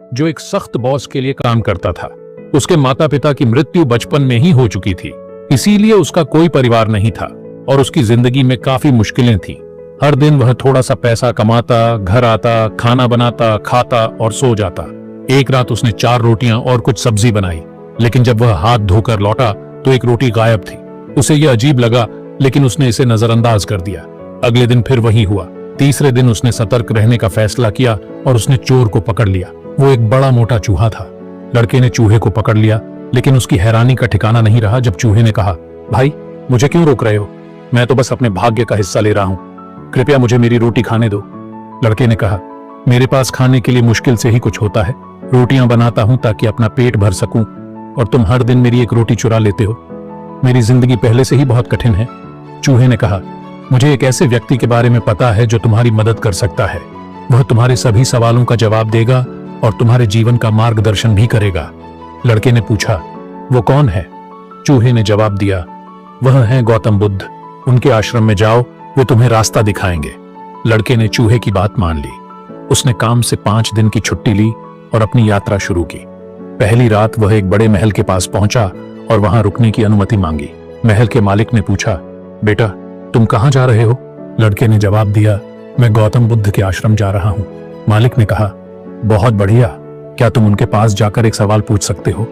जो एक सख्त बॉस के लिए काम करता था। उसके माता पिता की मृत्यु बचपन में ही हो चुकी थी, इसीलिए उसका कोई परिवार नहीं था और उसकी जिंदगी में काफी मुश्किलें थीं। हर दिन वह थोड़ा सा पैसा कमाता, घर आता, खाना बनाता, खाता और सो जाता। एक रात उसने 4 रोटियां और कुछ सब्जी बनाई, लेकिन जब वह हाथ धोकर लौटा तो एक रोटी गायब थी। उसे यह अजीब लगा, लेकिन उसने इसे नजरअंदाज कर दिया। अगले दिन फिर वही हुआ। तीसरे दिन उसने सतर्क रहने का फैसला किया और उसने चोर को पकड़ लिया। वो एक बड़ा मोटा चूहा था। लड़के ने चूहे को पकड़ लिया, लेकिन उसकी हैरानी का ठिकाना नहीं रहा जब चूहे ने कहा, भाई मुझे क्यों रोक रहे हो? मैं तो बस अपने भाग्य का हिस्सा ले रहा हूं, कृपया मुझे मेरी रोटी खाने दो। लड़के ने कहा, मेरे पास खाने के लिए मुश्किल से ही कुछ होता है। रोटियां बनाता हूं ताकि अपना पेट भर सकूं, और तुम हर दिन मेरी एक रोटी चुरा लेते हो। मेरी जिंदगी पहले से ही बहुत कठिन है। चूहे ने कहा, मुझे एक ऐसे व्यक्ति के बारे में पता है जो तुम्हारी मदद कर सकता है। वह तुम्हारे सभी सवालों का जवाब देगा और तुम्हारे जीवन का मार्गदर्शन भी करेगा। लड़के ने पूछा, वो कौन है? चूहे ने जवाब दिया, वह है गौतम बुद्ध। उनके आश्रम में जाओ, वे तुम्हें रास्ता दिखाएंगे। लड़के ने चूहे की बात मान ली। उसने काम से 5 दिन की छुट्टी ली और अपनी यात्रा शुरू की। पहली रात वह एक बड़े महल के पास पहुंचा और वहां रुकने की अनुमति मांगी। महल के मालिक ने पूछा, बेटा तुम कहां जा रहे हो? लड़के ने जवाब दिया, मैं गौतम बुद्ध के आश्रम जा रहा हूं। मालिक ने कहा, बहुत बढ़िया, क्या तुम उनके पास जाकर एक सवाल पूछ सकते हो?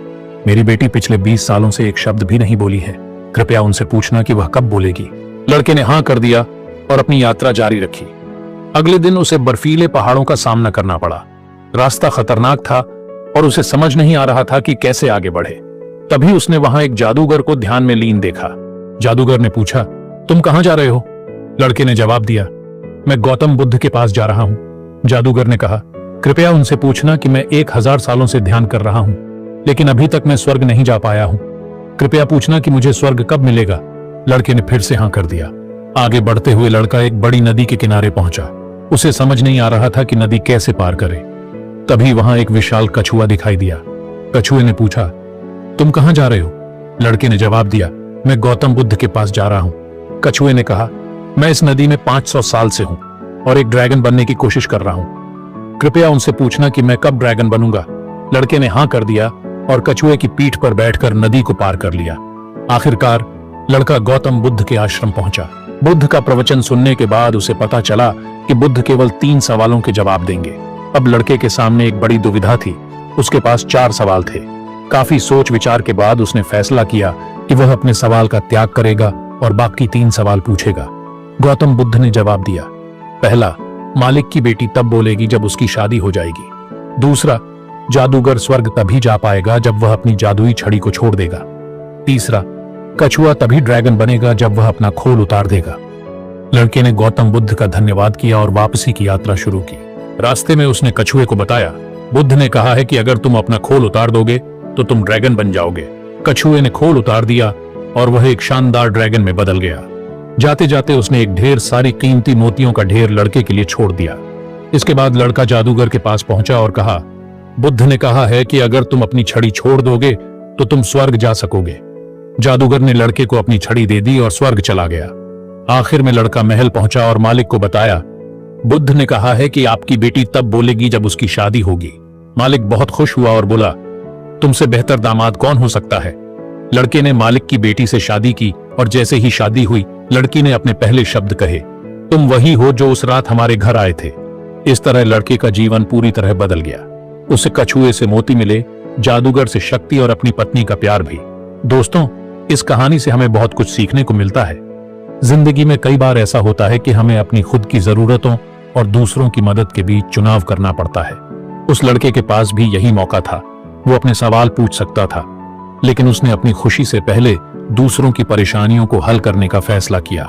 मेरी बेटी पिछले 20 सालों से एक शब्द भी नहीं बोली है, कृपया उनसे पूछना कि वह कब बोलेगी। लड़के ने हाँ कर दिया और अपनी यात्रा जारी रखी। अगले दिन उसे बर्फीले पहाड़ों का सामना करना पड़ा। रास्ता खतरनाक था और उसे समझ नहीं आ रहा था कि कैसे आगे बढ़े। तभी उसने वहां एक जादूगर को ध्यान में लीन देखा। जादूगर ने पूछा, तुम कहां जा रहे हो? लड़के ने जवाब दिया, मैं गौतम बुद्ध के पास जा रहा हूं। जादूगर ने कहा, कृपया उनसे पूछना कि मैं 1000 सालों से ध्यान कर रहा हूं, लेकिन अभी तक मैं स्वर्ग नहीं जा पाया हूं। कृपया पूछना कि मुझे स्वर्ग कब मिलेगा। लड़के ने फिर से हाँ कर दिया। आगे बढ़ते हुए लड़का एक बड़ी नदी के किनारे पहुंचा। उसे समझ नहीं आ रहा था कि नदी कैसे पार करे। तभी वहां एक विशाल कछुआ दिखाई दिया। कछुए ने पूछा, तुम कहां जा रहे हो? लड़के ने जवाब दिया, मैं गौतम बुद्ध के पास जा रहा हूं। कछुए ने कहा, मैं इस नदी में 500 साल से हूं और एक ड्रैगन बनने की कोशिश कर रहा हूं। कृपया उनसे पूछना कि मैं कब ड्रैगन बनूंगा। लड़के ने हाँ कर दिया और कछुए की पीठ पर बैठकर नदी को पार कर लिया। आखिरकार लड़का गौतम बुद्ध के आश्रम पहुंचा। बुद्ध का प्रवचन सुनने के बाद उसे पता चला कि बुद्ध केवल 3 सवालों के जवाब देंगे। अब लड़के के सामने एक बड़ी दुविधा थी। उसके पास 4 सवाल थे। काफी सोच विचार के बाद उसने फैसला किया कि वह अपने सवाल का त्याग करेगा और बाकी 3 सवाल पूछेगा। गौतम बुद्ध ने जवाब दिया, पहला, मालिक की बेटी तब बोलेगी जब उसकी शादी हो जाएगी। दूसरा, जादूगर स्वर्ग तभी जा पाएगा जब वह अपनी जादुई छड़ी को छोड़ देगा। तीसरा, कछुआ तभी ड्रैगन बनेगा जब वह अपना खोल उतार देगा। लड़के ने गौतम बुद्ध का धन्यवाद किया और वापसी की यात्रा शुरू की। रास्ते में उसने कछुए को बताया, बुद्ध ने कहा है कि अगर तुम अपना खोल उतार दोगे तो तुम ड्रैगन बन जाओगे। कछुए ने खोल उतार दिया और वह एक शानदार ड्रैगन में बदल गया। जाते जाते उसने एक ढेर सारी कीमती मोतियों का ढेर लड़के के लिए छोड़ दिया। इसके बाद लड़का जादूगर के पास पहुंचा और कहा, बुद्ध ने कहा है कि अगर तुम अपनी छड़ी छोड़ दोगे तो तुम स्वर्ग जा सकोगे। जादूगर ने लड़के को अपनी छड़ी दे दी और स्वर्ग चला गया। आखिर में लड़का महल पहुंचा और मालिक को बताया, बुद्ध ने कहा है कि आपकी बेटी तब बोलेगी जब उसकी शादी होगी। मालिक बहुत खुश हुआ और बोला, तुमसे बेहतर दामाद कौन हो सकता है। लड़के ने मालिक की बेटी से शादी की और जैसे ही शादी हुई लड़की ने अपने पहले शब्द कहे, तुम वही हो जो उस रात हमारे घर आए थे। इस तरह लड़के का जीवन पूरी तरह बदल गया। उसे कछुए से मोती मिले, जादूगर से शक्ति और अपनी पत्नी का प्यार भी। दोस्तों, इस कहानी से हमें बहुत कुछ सीखने को मिलता है। जिंदगी में कई बार ऐसा होता है कि हमें अपनी खुद की जरूरतों और दूसरों की मदद के बीच चुनाव करना पड़ता है। उस लड़के के पास भी यही मौका था। वो अपने सवाल पूछ सकता था, लेकिन उसने अपनी खुशी से पहले दूसरों की परेशानियों को हल करने का फैसला किया।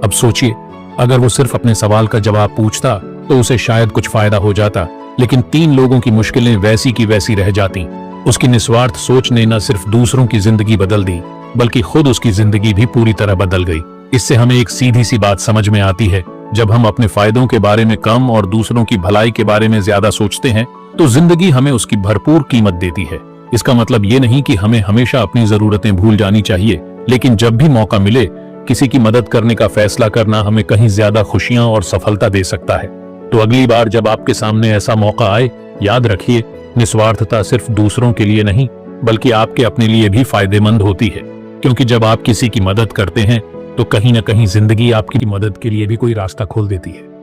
अब सोचिए, अगर वो सिर्फ अपने सवाल का जवाब पूछता तो उसे शायद कुछ फायदा हो जाता, लेकिन 3 लोगों की मुश्किलें वैसी की वैसी रह जाती। उसकी निस्वार्थ सोच ने न सिर्फ दूसरों की जिंदगी बदल दी, बल्कि खुद उसकी जिंदगी भी पूरी तरह बदल गई। इससे हमें एक सीधी सी बात समझ में आती है, जब हम अपने फायदों के बारे में कम और दूसरों की भलाई के बारे में ज्यादा सोचते हैं तो जिंदगी हमें उसकी भरपूर कीमत देती है। इसका मतलब ये नहीं कि हमें हमेशा अपनी जरूरतें भूल जानी चाहिए, लेकिन जब भी मौका मिले किसी की मदद करने का फैसला करना हमें कहीं ज्यादा खुशियां और सफलता दे सकता है। तो अगली बार जब आपके सामने ऐसा मौका आए, याद रखिए, निस्वार्थता सिर्फ दूसरों के लिए नहीं बल्कि आपके अपने लिए भी फायदेमंद होती है, क्योंकि जब आप किसी की मदद करते हैं तो कहीं ना कहीं जिंदगी आपकी मदद के लिए भी कोई रास्ता खोल देती है।